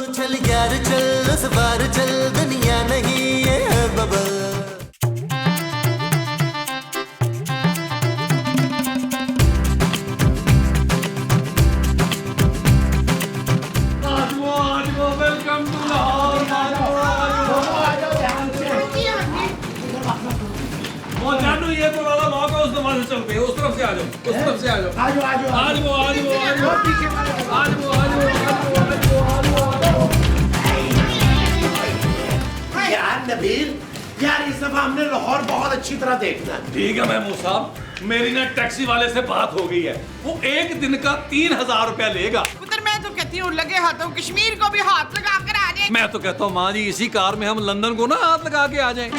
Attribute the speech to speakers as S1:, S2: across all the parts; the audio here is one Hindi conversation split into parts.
S1: चल यार चल उस बार चल दुनिया नहीं ये है बबल।
S2: Welcome to Lahore. जानू ये तो वाला लॉक है, उस दरवाजे से चल पे, उस तरफ से आ जाओ, उस तरफ से आ जाओ। आज वो
S3: यार नबील, यार इस दफा हमने लाहौर बहुत अच्छी तरह देखना।
S2: ठीक है महमूद साहब, मेरी ना टैक्सी वाले से बात हो गई है, वो एक दिन का 3000 रुपया लेगा।
S4: पुत्र मैं तो कहती हूँ लगे हाथों कश्मीर को भी हाथ लगा कर आ जाए।
S2: मैं तो कहता हूँ माँ जी इसी कार में हम लंदन को ना हाथ लगा के आ जाएं।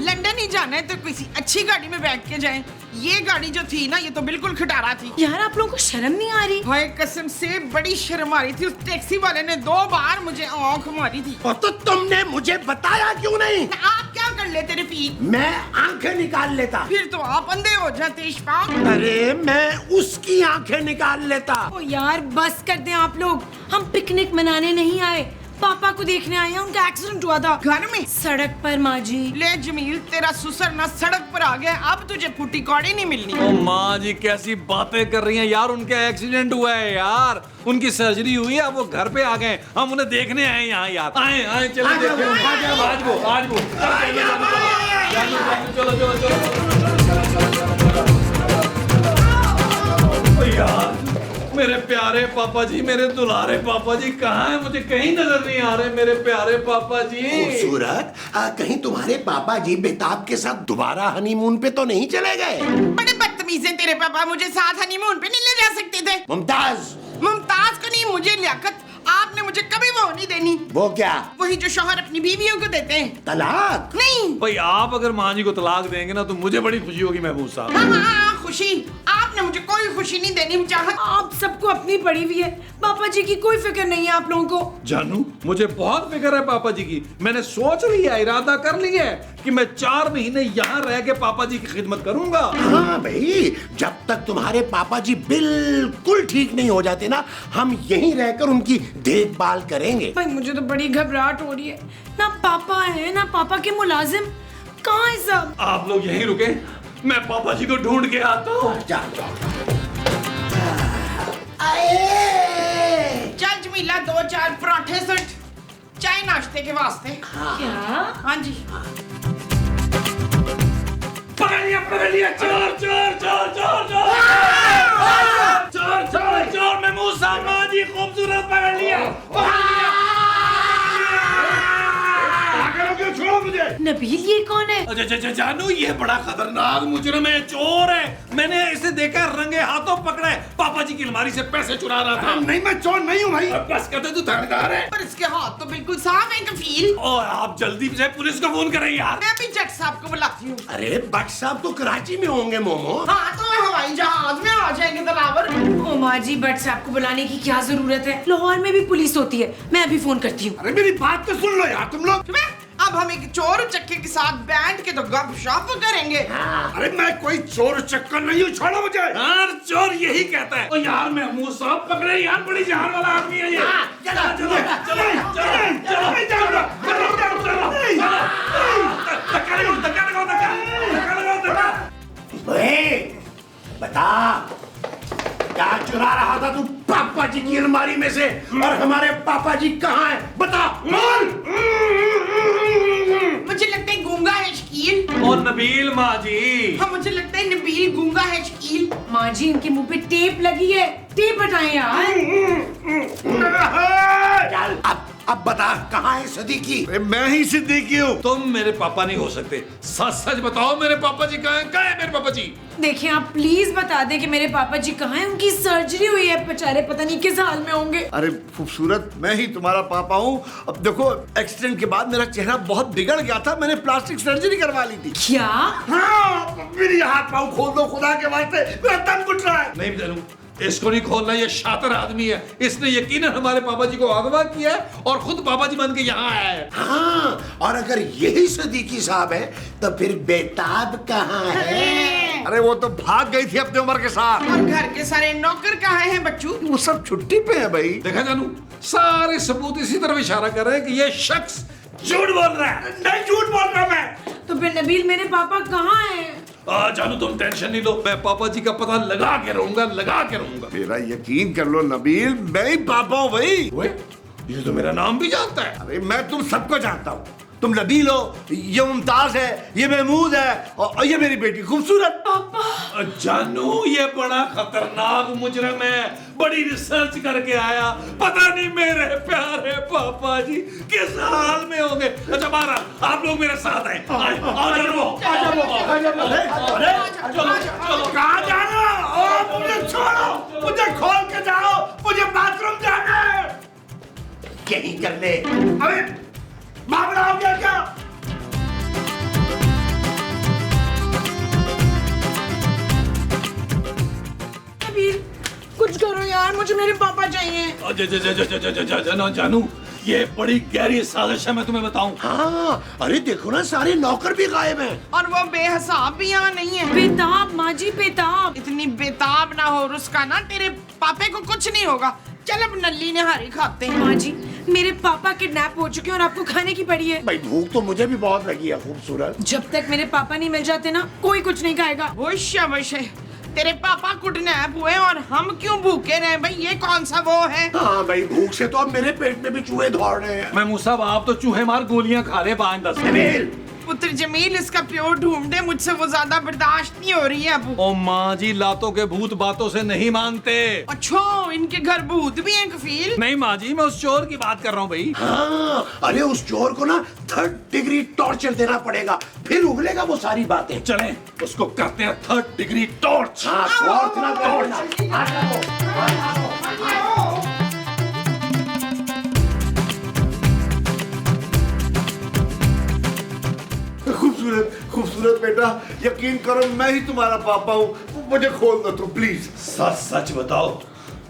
S4: लंदन ही जाना है तो किसी अच्छी गाड़ी में बैठ के जाएं। ये गाड़ी जो थी ना ये तो बिल्कुल खटारा थी।
S5: यार आप लोगों को शर्म नहीं आ रही?
S4: भाई कसम से बड़ी शर्म आ रही थी। उस टैक्सी वाले ने 2 बार मुझे आंख मारी थी।
S3: और तो तुमने मुझे बताया क्यों नहीं?
S4: आप क्या कर लेते रफीक?
S3: मैं आंखें निकाल लेता।
S4: फिर तो आप अंधे हो जाते इशफाक।
S3: अरे मैं उसकी आंखें निकाल लेता।
S5: ओ यार बस कर दें आप लोग, हम पिकनिक मनाने नहीं आए, पापा को देखने आए हैं। उनका एक्सीडेंट हुआ था
S4: घर में
S5: सड़क पर। माँ जी
S4: ले जमील, तेरा ससुर ना सड़क पर आ गया, अब तुझे फूटी कौड़ी नहीं मिलनी।
S2: ओ माँ जी कैसी बातें कर रही हैं यार, उनका एक्सीडेंट हुआ है यार, उनकी सर्जरी हुई है, अब वो घर पे आ गए, हम उन्हें देखने आए यहाँ यार। आए चलो यार। मेरे प्यारे पापा जी, मेरे दुलारे पापा जी कहाँ हैं? मुझे कहीं नजर नहीं आ रहे मेरे प्यारे पापा जी।
S3: खूबसूरत, कहीं तुम्हारे पापा जी बेताब के साथ दोबारा हनीमून पे तो नहीं चले गए?
S4: बड़े बदतमीज हैं तेरे पापा, मुझे साथ हनीमून पे नहीं ले जा सकते थे। मुमताज को नहीं, मुझे लियाकत। आपने मुझे कभी वो नहीं देनी।
S3: वो क्या?
S4: वही जो शौहर अपनी बीवियों को देते हैं।
S3: तलाक?
S4: नहीं।
S2: भाई आप अगर माँ जी को तलाक देंगे ना तो मुझे बड़ी खुशी होगी महबूब साहब।
S4: हाँ, खुशी। आपने मुझे कोई खुशी नहीं देनी चाहत।
S5: आप सबको अपनी पड़ी हुई है, पापा जी की कोई फिक्र नहीं है आप लोगों को।
S2: जानू मुझे बहुत फिक्र है पापा जी की। मैंने सोच लिया, इरादा कर लिया है कि मैं 4 महीने यहाँ रह के पापा जी की खिदमत करूंगा।
S3: हाँ भाई, जब तक तुम्हारे पापा जी बिल्कुल ठीक नहीं हो जाते ना, हम यहीं रहकर उनकी देखभाल करेंगे।
S5: भाई मुझे तो बड़ी घबराहट हो रही है, ना पापा है ना पापा के मुलाजिम, कहाँ है सब?
S2: आप लोग यहीं रुके, मैं पापा जी को ढूंढ के आता हूँ।
S4: चल जमीला 2-4 पराठे सट, चाय नाश्ते के वास्ते।
S5: क्या?
S4: हाँ जी।
S2: पकड़ लिया चोर चोर चोर चोर चोर चोर चोर चोर महमूद साहब, माँ जी खूबसूरत पकड़ लिया। छोड़ो मुझे।
S5: नबील ये कौन है?
S2: जानू ये बड़ा खतरनाक मुजरिम है, चोर है। मैंने इसे देखा रंगे हाथों पकड़ा है, पापा जी की अलमारी से पैसे चुरा रहा था।
S3: नहीं, मैं चोर नहीं हूँ भाई।
S2: बस कहते तू थानेदार है।
S4: पर इसके हाथ तो बिल्कुल साफ है कफील।
S2: और आप जल्दी से पुलिस को फोन करें यार।
S4: मैं भी जट साहब को बुलाती हूँ।
S3: अरे भट्ट साहब तो कराची में होंगे मोमो।
S4: हाँ तो हवाई जहाज में आ जाएंगे दलावर।
S5: ओ माँ जी, भट्ट साहब को बुलाने की क्या जरूरत है? लाहौर में भी पुलिस होती है, मैं अभी फोन करती हूँ।
S3: अरे मेरी बात तो सुन लो यार तुम लोग।
S4: अब हम एक चोर चक्के के साथ बैठ के तो गपशप करेंगे।
S3: अरे मैं कोई चोर चक्कर नहीं हूँ, छोड़ो मुझे।
S2: यार चोर यही कहता है। ओ यार महमूद साहब पकड़े यार, बड़ी जान वाला आदमी है ये।
S3: चलो चलो बता, क्या चुरा रहा था तू पापा जी की अलमारी में से? और हमारे पापा जी कहाँ हैं? बता बोल।
S4: मुझे लगता है गूंगा है शकील।
S2: और नबील माँ जी।
S4: हाँ मुझे लगता है नबील गूंगा है शकील।
S5: माँ जी इनके मुंह पे टेप लगी है, टेप हटाएं यार।
S3: चल अब बता, कहाँ है सिद्दीकी?
S2: मैं ही सिद्दीकी हूँ। तुम मेरे पापा नहीं हो सकते। सच सच बताओ मेरे पापा जी कहाँ हैं? कहाँ हैं मेरे पापा जी?
S5: देखिए आप प्लीज बता दें कि मेरे पापा जी कहाँ हैं। उनकी सर्जरी हुई है, बेचारे पता नहीं किस हाल में होंगे।
S6: अरे खूबसूरत, मैं ही तुम्हारा पापा हूँ। अब देखो एक्सीडेंट के बाद मेरा चेहरा बहुत बिगड़ गया था, मैंने प्लास्टिक सर्जरी करवा ली थी।
S5: क्या?
S6: हाँ, मेरी हाथ पाँव खोल दो खुदा के वास्ते, मेरा दम घुट रहा है।
S2: नहीं जानू, इसको नहीं खोलना, ये शातिर आदमी है। इसने यकीनन हमारे पापा जी को अगवा किया है और खुद पापा जी बन के यहाँ आया है।
S3: हाँ, और अगर यही सदीकी साहब है तो फिर बेताब कहाँ है?
S6: अरे वो तो भाग गई थी अपने उम्र के साथ।
S4: और घर के सारे नौकर कहाँ हैं बच्चू?
S6: वो सब छुट्टी पे है भाई।
S2: देखा जानू, सारे सबूत इसी तरफ इशारा कर रहे हैं कि ये शख्स झूठ बोल रहा है।
S3: नहीं, झूठ बोल रहा मैं।
S5: तो फिर नबील मेरे पापा कहाँ हैं?
S2: जानू तुम टेंशन नहीं लो, मैं पापा जी का पता लगा के रहूंगा।
S6: मेरा यकीन कर लो नबील, मैं ही पापा हूँ भाई।
S2: ओए, ये तो मेरा नाम भी जानता है।
S6: अरे मैं तुम सबको जानता हूँ। तुम नबील हो, ये मुमताज है, ये महमूद है और ये मेरी बेटी खूबसूरत।
S5: पापा
S2: जानू ये बड़ा खतरनाक मुजरिम है, बड़ी रिसर्च करके आया। पता नहीं मेरे प्यारे पापा जी किस हाल में होंगे। अच्छा बारा, आप लोग मेरे साथ आए।
S6: कहाँ जाना? ओ, मुझे छोड़ो, मुझे खोल के जाओ, मुझे बाथरूम जाना है।
S3: यही कर ले।
S6: अरे मामला हो गया क्या?
S5: नबील कुछ करो यार, मुझे मेरे पापा चाहिए।
S2: जानू ये बड़ी गहरी साजिश है, मैं तुम्हें बताऊं।
S3: हाँ, अरे देखो ना, सारे नौकर भी गायब हैं।
S4: और वो बेहिसाब भी यहाँ नहीं है।
S5: बेताब माँ जी, बेताब।
S4: इतनी बेताब ना हो रुस्का ना, तेरे पापे को कुछ नहीं होगा। चल अब नल्ली निहारी खाते हैं।
S5: माँ जी, मेरे पापा किडनैप हो चुके हैं और आपको खाने की पड़ी है।
S3: भाई भूख तो मुझे भी बहुत लगी है खूबसूरत।
S5: जब तक मेरे पापा नहीं मिल जाते ना, कोई कुछ नहीं खाएगा।
S4: वश तेरे पापा किडनैप हुए और हम क्यों भूखे रहे भाई? ये कौन सा वो है?
S3: हाँ भाई, भूख से तो अब मेरे पेट में भी चूहे दौड़ रहे हैं।
S2: महमूद साहब, आप तो चूहे मार गोलियां खा रहे 5-10।
S3: नबील,
S4: पुत्र जमील, इसका प्योर ढूंढे, मुझसे वो ज्यादा बर्दाश्त नहीं हो रही है अब।
S2: ओ माँ जी, लातों के भूत बातों से नहीं मानते।
S4: अच्छा, इनके घर भूत भी हैं कफील?
S2: नहीं माँ जी, मैं उस चोर की बात कर रहा हूँ भाई।
S3: हाँ, अरे उस चोर को ना 3rd डिग्री टॉर्चर देना पड़ेगा, फिर उगलेगा वो सारी बातें।
S2: चलें, उसको करते हैं 3rd डिग्री टॉर्च।
S3: हाँ, स्वार्थ ना करना।
S6: खूबसूरत खूबसूरत बेटा, यकीन करो मैं ही तुम्हारा पापा हूँ। मुझे खोल दो तुम प्लीज।
S2: सच सच बताओ,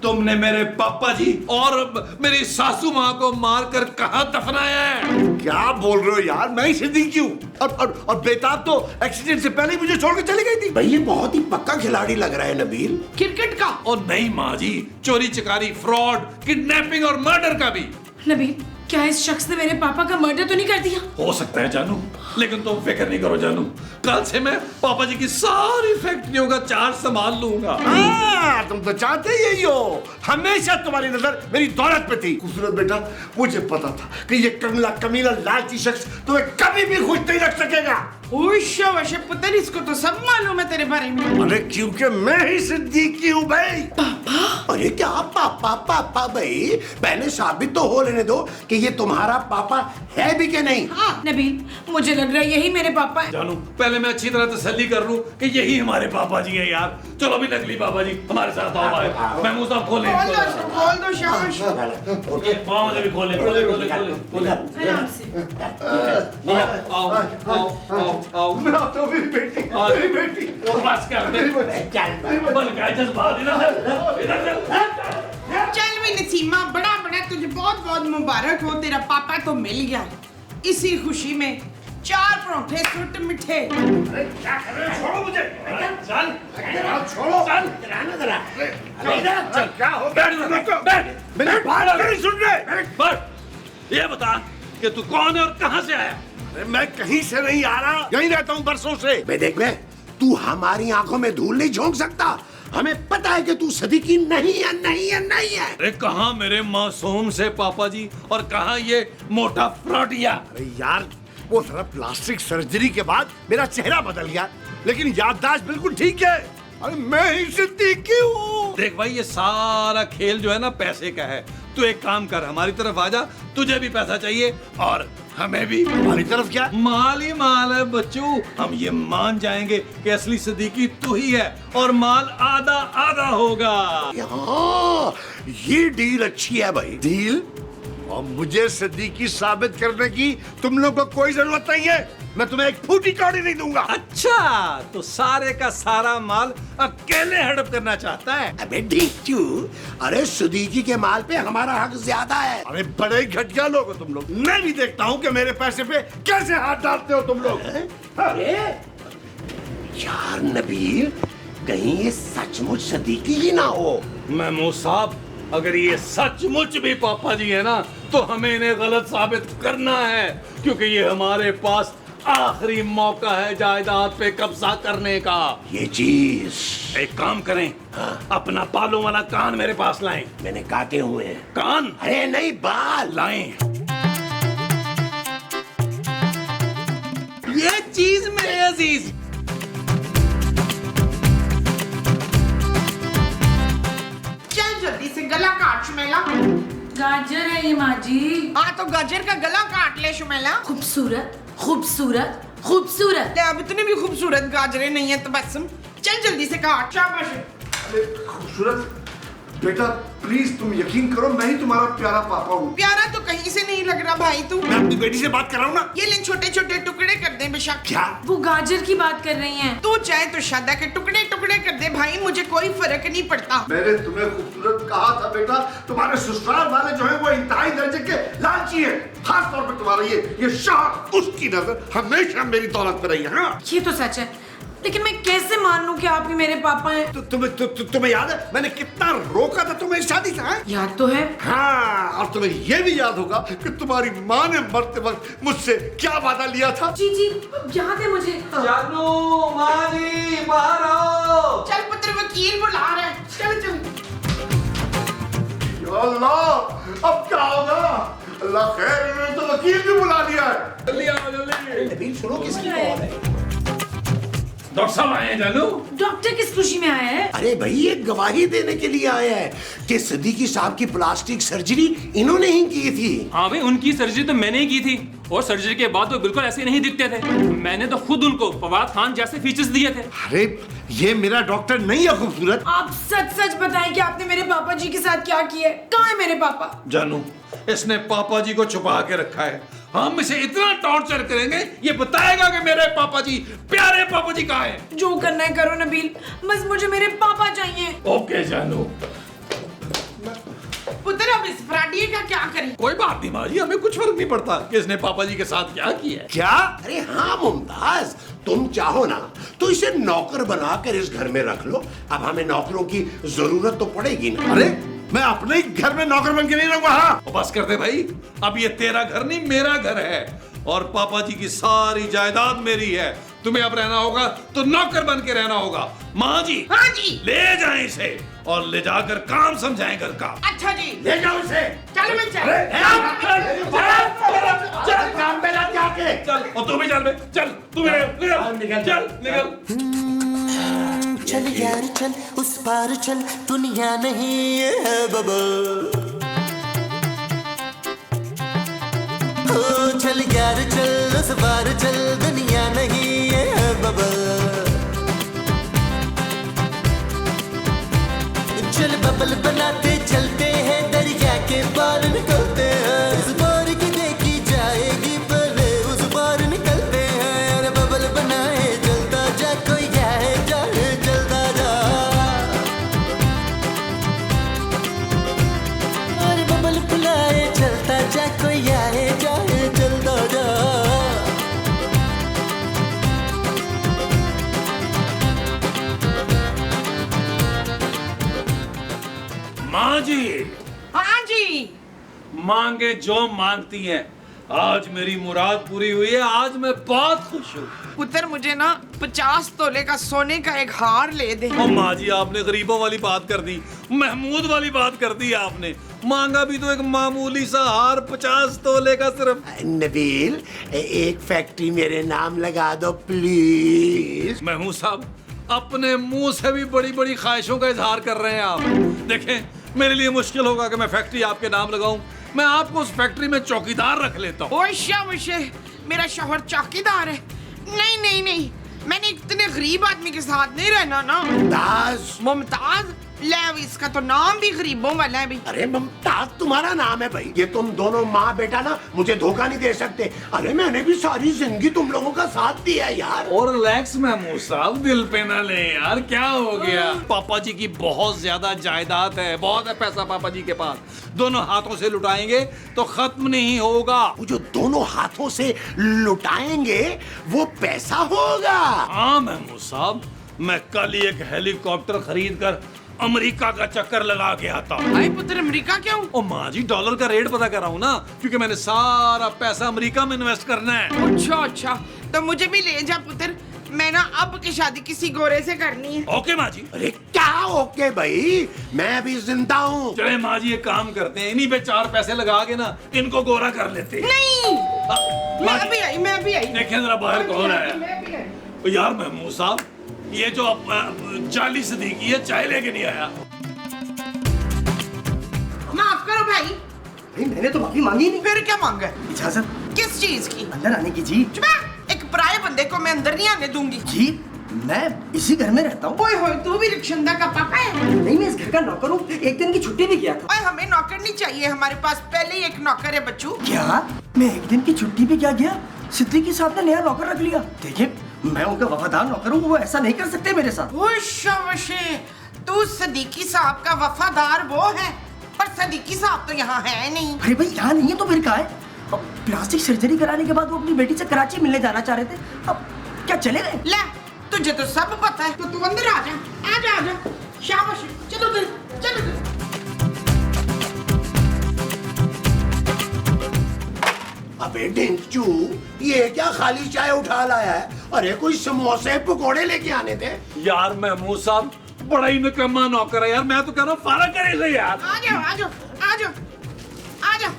S2: तुमने मेरे पापा जी और मेरी सासू माँ को मारकर कहाँ दफनाया है?
S6: क्या बोल रहे हो यार, मैं ही सिद्दीकी हूँ। और बेताब तो एक्सीडेंट से पहले ही मुझे छोड़ के चली गई थी।
S3: भाई ये बहुत ही पक्का खिलाड़ी लग रहा है नबील।
S4: क्रिकेट का?
S2: और नहीं माँ जी, चोरी चकारी, फ्रॉड, किडनैपिंग और मर्डर का भी।
S5: नबील, क्या इस शख्स ने मेरे पापा का मर्डर तो नहीं कर दिया?
S2: हो सकता है जानू, लेकिन तुम फिक्र नहीं करो जानू, कल से मैं पापा जी की सारी फैक्ट्रियों का चार्ज संभाल लूंगा।
S6: तुम तो चाहते ही यही हो। हमेशा तुम्हारी नजर मेरी दौलत पे थी। खूबसूरत बेटा, मुझे पता था कि ये कंगला कमीला लालची शख्स तुम्हें कभी भी खुश नहीं रख सकेगा।
S4: वश पुत्र, इसको तो सब मालूम है तेरे बारे में।
S6: अरे क्योंकि मैं ही सिद्दीकी हूँ भाई।
S3: अरे क्या पापा पापा भाई, पहले साबित तो हो लेने दो कि ये तुम्हारा पापा है भी कि नहीं।
S4: हाँ।
S5: नबील, मुझे लग रहा है यही मेरे पापा है।
S2: जानू, पहले मैं अच्छी तरह तसल्ली कर लूं कि यही हमारे पापा जी हैं यार। चलो भी नकली पापा जी हमारे साथ आओ। महमूद साहब खोलें,
S4: खोल दो शाबाश।
S2: पाँव से भी खोलें, खोलें।
S5: आराम से।
S2: आओ।
S6: तो मेरी बेटी
S2: बस कर दे। बल का जज्बात इधर
S4: चल भी नसीमा, बड़ा तुझे बहुत बहुत मुबारक हो, तेरा पापा तो मिल गया। इसी खुशी में 4 परोठे सुट मिठे।
S6: क्या कर रहे हो? छोड़ो मुझे।
S2: चल,
S6: छोड़ो।
S2: चल,
S6: क्या हो गया?
S2: बैठ।
S6: मेरी बात नहीं सुन रहे।
S2: बस ये बता कि तू कौन है और कहां से आया?
S6: मैं कहीं से नहीं आ रहा, यहीं रहता हूँ बरसों से।
S3: देख मैं, तू हमारी आंखों में धूल नहीं झोंक सकता। हमें पता है कि तू सदीकी नहीं है।
S2: अरे कहाँ मेरे मासूम से पापा जी और कहाँ ये मोटा फ्रॉडिया?
S6: अरे यार, वो जरा प्लास्टिक सर्जरी के बाद मेरा चेहरा बदल गया, लेकिन याददाश्त बिल्कुल ठीक है। अरे मैं ही सिद्दीकी हूँ।
S2: देख भाई, ये सारा खेल जो है ना पैसे का है। तू एक काम कर, हमारी तरफ आ जा, तुझे भी पैसा चाहिए और हमें भी।
S6: हमारी तरफ क्या?
S2: माल ही माल है बच्चू। हम ये मान जाएंगे कि असली सिद्दीकी तू ही है और माल आधा आधा होगा।
S3: हाँ, ये डील अच्छी है भाई।
S6: डील? और मुझे सदीकी साबित करने की तुम लोग को कोई जरूरत नहीं है। मैं तुम्हें एक फूटी कौड़ी नहीं दूंगा।
S2: अच्छा, तो सारे का सारा माल अकेले हड़प करना चाहता है?
S3: अबे ढीचू, अरे सदीकी के माल पे हमारा हक ज्यादा है।
S6: अरे बड़े घटिया लोग हो तुम लोग। मैं भी देखता हूँ कि मेरे पैसे पे कैसे हाथ डालते हो तुम लोग।
S3: अरे यार नबील, कहीं ये सचमुच सदीकी ही ना हो।
S2: महमूद साहब, अगर ये सचमुच भी पापा जी है ना, तो हमें इन्हें गलत साबित करना है, क्योंकि ये हमारे पास आखिरी मौका है जायदाद पे कब्जा करने का।
S3: ये चीज
S2: एक काम करें, अपना बालों वाला कान मेरे पास लाएं।
S3: मैंने काटे हुए हैं।
S2: कान?
S3: अरे नहीं, बाल
S2: लाएं।
S4: ये चीज मेरे अजीज, चल जल्दी से गला काट शुमेला।
S5: गाजर है ये माँ जी।
S4: हाँ तो गाजर का गला काट ले शुमेला।
S5: खूबसूरत खूबसूरत खूबसूरत।
S4: ले, अब इतनी भी खूबसूरत गाजरें नहीं है तबस्सुम, चल जल्दी से काट। शाबाश।
S6: खूबसूरत बेटा, प्लीज तुम यकीन करो, मैं ही तुम्हारा प्यारा पापा हूँ।
S4: प्यारा तो कहीं से नहीं लग रहा भाई तू।
S6: मैं अपनी बेटी से बात कर रहा हूँ ना।
S4: ये ले छोटे छोटे टुकड़े कर दे बेशक।
S6: क्या?
S5: वो गाजर की बात कर रही हैं।
S4: तू चाहे तो शादा के टुकड़े टुकड़े कर दे भाई, मुझे कोई फर्क नहीं पड़ता।
S6: मैंने तुम्हें खूबसूरत कहा था बेटा। तुम्हारे ससुराल वाले जो है वो इंतहाई दर्जे के लालची है। खास तौर पे तुम्हारा ये शाह, उसकी नजर हमेशा मेरी दौलत पे रही है। हाँ?
S5: ये तो सच है, लेकिन मैं कैसे मान लूं कि आप ही मेरे पापा हैं?
S6: तुम्हें याद है मैंने कितना रोका था तुम्हें शादी से? हाँ?
S5: याद तो है।
S6: हाँ, और तुम्हें ये भी याद होगा कि तुम्हारी माँ ने मरते वक्त मुझसे क्या वादा लिया था?
S5: जी जी याद है मुझे।
S2: जानू, माँ जी, बाहर आओ।
S4: चल पुत्र, वकील बुला रहा है। चल चल।
S6: या अल्लाह, अब क्या होगा? अल्लाह खैर, इन्होंने तो वकील भी बुला लिया है।
S2: जल्दी आओ, जल्दी।
S3: नबील सुनो, किसकी कॉल है?
S2: डॉक्टर साहब आए हैं जानू।
S5: डॉक्टर किस खुशी में आया है?
S3: अरे भाई, ये गवाही देने के लिए आया है कि सदीकी साहब की प्लास्टिक सर्जरी इन्होंने ही की थी।
S7: हाँ भाई, उनकी सर्जरी तो मैंने ही की थी, और सर्जरी के बाद वो बिल्कुल ऐसे नहीं दिखते थे। मैंने तो खुद उनको फवाद खान जैसे फीचर्स दिए थे।
S6: अरे ये मेरा डॉक्टर नहीं है खूबसूरत।
S5: आप सच सच बताएं कि आपने मेरे पापा जी के साथ क्या किया है? कहाँ है मेरे पापा?
S2: जानू, इसने पापा जी को छुपा के रखा है। हम इसे इतना टॉर्चर करेंगे, ये बताएगा कि मेरे पापा जी, प्यारे पापा जी कहाँ हैं।
S5: जो करना है करो नबील, बस मुझे मेरे पापा चाहिए।
S2: ओके जानू।
S4: पुत्र, अब इस फ्राडिये का क्या करें?
S2: कोई बात नहीं माँ जी, हमें कुछ फर्क नहीं पड़ता कि इसने पापा जी के साथ क्या किया है।
S6: क्या?
S3: अरे हाँ मुमताज, तुम चाहो ना तो इसे नौकर बनाकर इस घर में रख लो। अब हमें नौकरों की जरूरत तो पड़ेगी ना।
S6: अरे मैं अपने ही घर में नौकर बन के नहीं रहूंगा। हाँ,
S2: बस कर दे भाई, अब ये तेरा घर नहीं मेरा घर है, और पापा जी की सारी जायदाद मेरी है। तुम्हें अब रहना होगा तो नौकर बन के रहना होगा। माँ जी,
S4: हाँ जी।
S2: ले जाएं इसे और ले जाकर काम समझाएं घर का।
S4: अच्छा जी,
S3: ले जाओ इसे।
S4: चल मैं चल।
S2: चल
S3: काम पे लग जाके।
S2: चल, और तू भी चल बे, चल तू भी निकल, चल निकल।
S1: चल यार चल, उस पार चल, दुनिया नहीं है बबल। हो चल यार चल, उस पार चल, दुनिया नहीं है बबल। चल बबल बनाते चलते हैं, दरिया के पार निकलते हैं। इस बार की देखी जाएगी, पहले उस पार निकलते हैं। अरे बबल बनाए चलता जा, कोई जाए जाए चलता जा। अरे बबल बनाए चलता जा, कोई आए जाए चलता जा।
S2: माँ जी,
S4: हाँ जी।
S2: मांगे जो मांगती हैं। आज मेरी मुराद पूरी हुई है, आज मैं बहुत खुश हूँ।
S4: पुत्र, मुझे ना 50 तोले का सोने का एक हार ले दे।
S2: और माँ जी, आपने गरीबों वाली बात कर दी, महमूद वाली बात कर दी आपने। मांगा भी तो एक मामूली सा हार 50 तोले का सिर्फ।
S3: नबील, एक फैक्ट्री मेरे नाम लगा दो प्लीज।
S2: महमूद साहब, अपने मुंह से भी बड़ी बड़ी ख्वाहिशों का इजहार कर रहे हैं आप। देखें, मेरे लिए मुश्किल होगा कि मैं फैक्ट्री आपके नाम लगाऊं। मैं आपको उस फैक्ट्री में चौकीदार रख लेता हूँ।
S4: ओए शाबाशे, मेरा शौहर चौकीदार है। नहीं, मैंने इतने गरीब आदमी के साथ नहीं रहना ना।
S3: मुमताज,
S4: मुमताज, ले अब इसका तो नाम भी गरीबों वाला है भाई।
S3: अरे मुमताज तुम्हारा नाम है भाई। ये तुम दोनों माँ बेटा ना मुझे धोखा नहीं दे सकते। अरे मैंने भी सारी जिंदगी तुम लोगों का साथ दिया यार।
S2: और रिलैक्स महमूद साहब, दिल पे ना ले यार, क्या हो गया? पापा जी की बहुत ज्यादा जायदाद है, बहुत है पैसा पापा जी के पास। दोनों हाथों से लुटाएंगे तो खत्म नहीं होगा।
S3: वो जो दोनों हाथों से लुटाएंगे वो पैसा होगा।
S2: हाँ महमूद साहब, मैं कल ही एक हेलीकॉप्टर खरीद कर अमेरिका का चक्कर लगा के आता हूँ।
S4: भाई पुत्र अमेरिका क्यों?
S2: ओ माँ जी, डॉलर का रेट पता कर रहा हूँ ना, क्योंकि मैंने सारा पैसा अमेरिका में इन्वेस्ट करना है।
S4: अच्छा अच्छा, तो मुझे भी ले जा पुत्र। मैं ना अब की शादी किसी गोरे से करनी है।
S2: ओके माँ जी।
S3: अरे क्या ओके भाई, मैं भी जिंदा हूँ।
S2: चले माँ जी, एक काम करते हैं, इन्हीं पे 4 पैसे लगा के ना इनको गोरा कर लेते हैं।
S4: नहीं,
S2: माँ
S4: मैं भी आई, मैं भी आई।
S2: देखें जरा बाहर कौन आया।
S4: मैं भी आई।
S2: यार महमूद साहब, ये जो जाली सदीकी है, चाय लेके नहीं आया।
S4: माफ करो भाई।
S8: भाई मैंने तो माफी मांगी नहीं।
S4: फिर क्या मांगा?
S8: इजाजत
S4: किस चीज की?
S8: अंदर आने की जी।
S4: चुप! एक पराये बंदे को मैं अंदर नहीं आने दूंगी।
S8: जी मैं इसी घर में रहता हूँ।
S4: ओए होए, तू भी रिक्शंदा का पापा है?
S8: नहीं, मैं इस घर का नौकर हूँ। एक दिन की छुट्टी भी किया था।
S4: ओए हमें नौकर नहीं चाहिए, हमारे पास पहले ही एक नौकर है बच्चू।
S8: क्या मैं एक दिन की छुट्टी भी क्या गया? सिद्दीकी साहब ने नया नौकर रख लिया। देखिए मैं उनका वफादार नौकर हूँ, वो ऐसा नहीं कर सकते मेरे साथ।
S4: होशावशे, तू सदीकी साहब का वफादार वो है, पर सदीकी साहब तो यहाँ है नहीं।
S8: अरे भाई यहाँ नहीं है तो फिर कहाँ है? अब प्लास्टिक सर्जरी कराने के बाद वो अपनी बेटी से कराची मिलने जाना चाह रहे थे। अब क्या चले गए?
S4: ले, तुझे तो सब पता है, तो तू अंदर आ जा, आ जा, आ जा। शाबाश, चलो दिल, चलो दिल।
S3: अबे डिंचू, ये क्या खाली चाय उठा लाया है? अरे कोई समोसे पकोड़े लेके आने थे।
S2: यार महमूद साहब, बड़ा ही निकम्मा नौकर है यार, मैं तो कह रहा हूँ फारा करे से यार।
S4: आ जाओ, आ जाओ, आ जाओ, आ जाओ।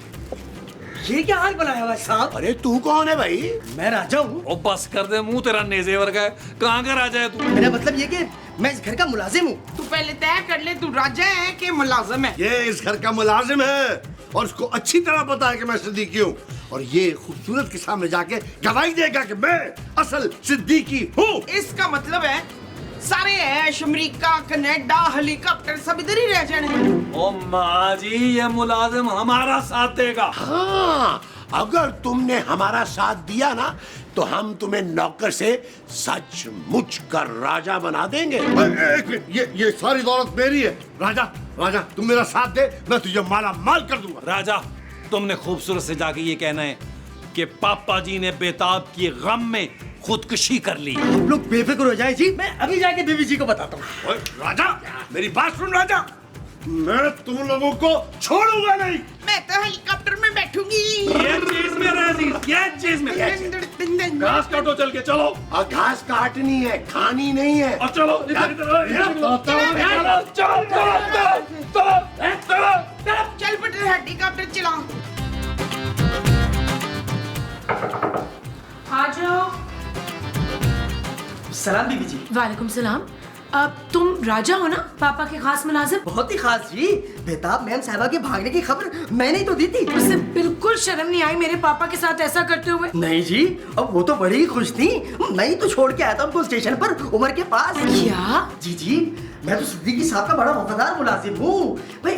S8: ये क्या हाल बनाया हुआ है साहब?
S3: अरे तू कौन है भाई?
S8: मैं राजा हूँ।
S2: ओ बस कर दे, मुंह तेरा नेज़े वर्गा है, कहाँ का राजा है तू?
S8: मेरा मतलब ये कि मैं इस घर का मुलाजिम हूँ।
S4: तू पहले तय कर ले, तू राजा है कि मुलाजिम है?
S6: ये इस घर का मुलाजिम है और उसको अच्छी तरह पता है कि मैं सिद्दीकी हूँ, और ये खूबसूरत के सामने जाके गवाही देगा कि मैं असल सिद्दीकी हूँ।
S4: इसका मतलब है सारे ऐश अमेरिका कनाडा हेलीकॉप्टर सब इधर ही रह जाने।
S2: ओ माँ जी, ये मुलाजिम हमारा साथ देगा।
S3: हाँ, अगर तुमने हमारा साथ दिया ना तो हम तुम्हें नौकर से सचमुच कर राजा बना देंगे।
S6: एक मिनट, ये सारी दौलत मेरी है। राजा राजा तुम मेरा साथ दे, मैं तुझे माला माल कर दूंगा।
S2: राजा, तुमने खूबसूरत से जाके ये कहना है कि पापा जी ने बेताब की गम में खुदकुशी कर ली।
S8: आप लोग बेफिक्र हो जाए जी, मैं अभी जाके बीवी जी को बताता हूँ।
S6: ओए, राजा मेरी बात सुन राजा, मैं तुम लोगों को छोड़ूंगा नहीं।
S4: मैं तो हेलीकॉप्टर में बैठूंगी।
S2: ये चीज में रजीज, ये चीज में। घास काटो, चल के चलो।
S3: और घास काटनी है, खानी नहीं है।
S2: और चलो, इधर चलो।
S4: चल बेटे, हेलीकॉप्टर चलाओ।
S5: आ जाओ।
S8: सलाम बीवी जी।
S5: वालेकुम सलाम। अब तुम राजा हो ना, पापा के खास मुलाजिम?
S8: बहुत ही खास जी। बेताब मैम साहबा के भागने की खबर मैंने ही तो दी थी।
S5: उसे बिल्कुल शर्म नहीं आई मेरे पापा के साथ ऐसा करते हुए?
S8: नहीं जी, अब वो तो बड़ी ही खुश थी। मैं ही तो छोड़ के आया था उनको स्टेशन पर उमर के पास।
S5: क्या?
S8: जी जी, मैं तो सिद्दीकी साहब का बड़ा वफादार मुलाजिम हूँ भाई।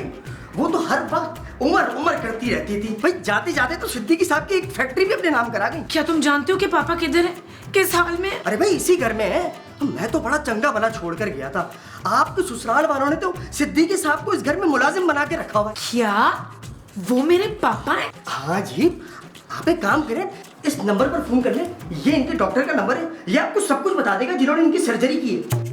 S8: वो तो हर वक्त उमर करती रहती थी भाई। जाते जाते तो सिद्दीकी साहब की एक फैक्ट्री भी अपने नाम करा गई।
S5: क्या तुम जानते हो कि पापा किधर है, किस हाल में?
S8: अरे भाई इसी घर में है। मैं तो बड़ा चंगा भला छोड़ कर गया था। आपके ससुराल वालों ने तो सिद्दीकी साहब को इस घर में मुलाजिम बना के रखा हुआ है।
S5: क्या वो मेरे पापा हैं?
S8: हाँ जी, आप एक काम करें, इस नंबर पर फोन कर लें। ये इनके डॉक्टर का नंबर है, ये आपको सब कुछ बता देगा जिन्होंने इनकी सर्जरी की है।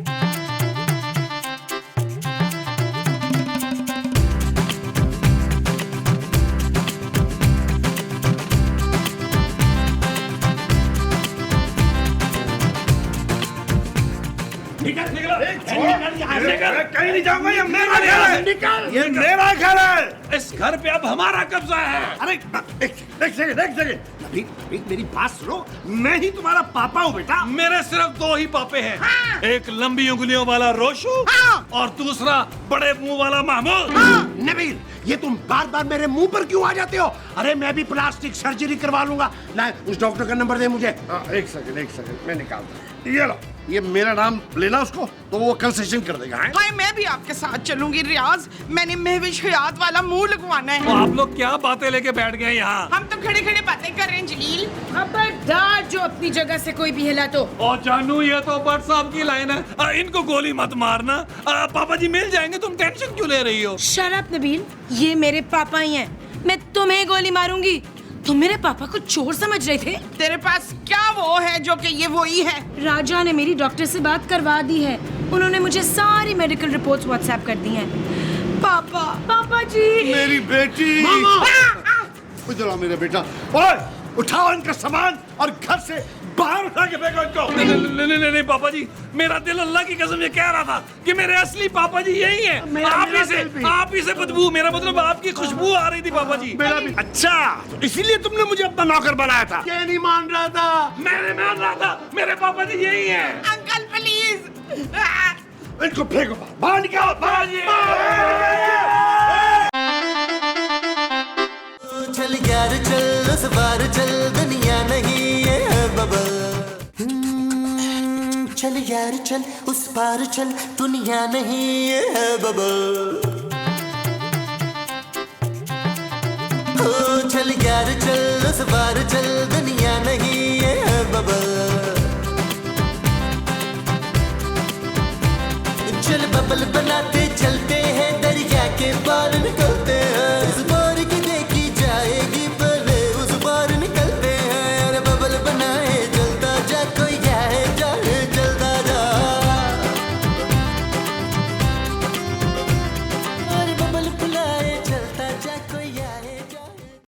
S6: कहीं नहीं जाऊंगा, ये मेरा घर है। ये मेरा घर है।
S2: इस घर पे अब हमारा कब्जा है।
S6: अरे एक सेकंड, अभी मेरी बात सुनो। मैं ही तुम्हारा पापा हूँ बेटा।
S2: मेरे सिर्फ 2 ही पापे हैं।
S4: हाँ।
S2: एक लंबी उंगलियों वाला रोशू,
S4: हाँ।
S2: और दूसरा बड़े मुंह वाला महमूद।
S3: नबील, ये तुम बार बार मेरे मुंह पर क्यों आ जाते हो? अरे मैं भी प्लास्टिक सर्जरी करवा लूंगा। ला, उस डॉक्टर का नंबर दे मुझे।
S6: एक सेकंड मैं निकालता हूँ। ये लो, ये मेरा नाम लेना उसको तो वो कंसेशन कर देगा। हैं?
S4: हाय मैं भी आपके साथ चलूंगी रियाज। मैंने महविश हयात वाला मुंह लगवाना है।
S2: तो आप लोग क्या बातें लेके बैठ गए यहाँ?
S4: हम तो खड़े खड़े बातें कर रहे हैं जलील।
S5: खबरदार जो अपनी जगह से कोई भी हिला तो।
S2: और जानू ये तो भट्ट साहब की लाइन है, इनको गोली मत मारना। पापा जी मिल जाएंगे, तुम टेंशन क्यों ले रही हो?
S5: शट अप नबील, ये मेरे पापा ही हैं। मैं तुम्हें गोली मारूंगी। तुम मेरे पापा को चोर समझ रहे थे?
S4: तेरे पास क्या वो है जो कि ये वही है?
S5: राजा ने मेरी डॉक्टर से बात करवा दी है। उन्होंने मुझे सारी मेडिकल रिपोर्ट्स व्हाट्सएप कर दी हैं। पापा जी।
S6: मेरी बेटी। इधर आओ मेरा बेटा। ओए उठाओ इनका सामान और घर से बाहर उठा के फेंको इनको।
S2: नहीं पापा जी, मेरा दिल अल्लाह की कसम ये कह रहा था कि मेरे असली पापा जी यही हैं। आप ही से बदबू, मेरा मतलब आपकी खुशबू आ रही थी पापा जी।
S6: मेरा भी। अच्छा, तो इसीलिए तुमने मुझे अपना नौकर बनाया था?
S3: ये नहीं मान रहा था।
S2: मैंने मान रहा था मेरे पापा जी यही हैं।
S4: Uncle please.
S6: इनको फेंको बाहर निकालो।
S1: चल यार चल उस बार चल, दुनिया नहीं ये है बबल। चल यार चल उस पार चल, दुनिया नहीं ये है बबल। ओ चल यार चल उस पार चल, दुनिया नहीं ये है बबल। चल बबल बनाते चलते हैं, दरिया के पार निकल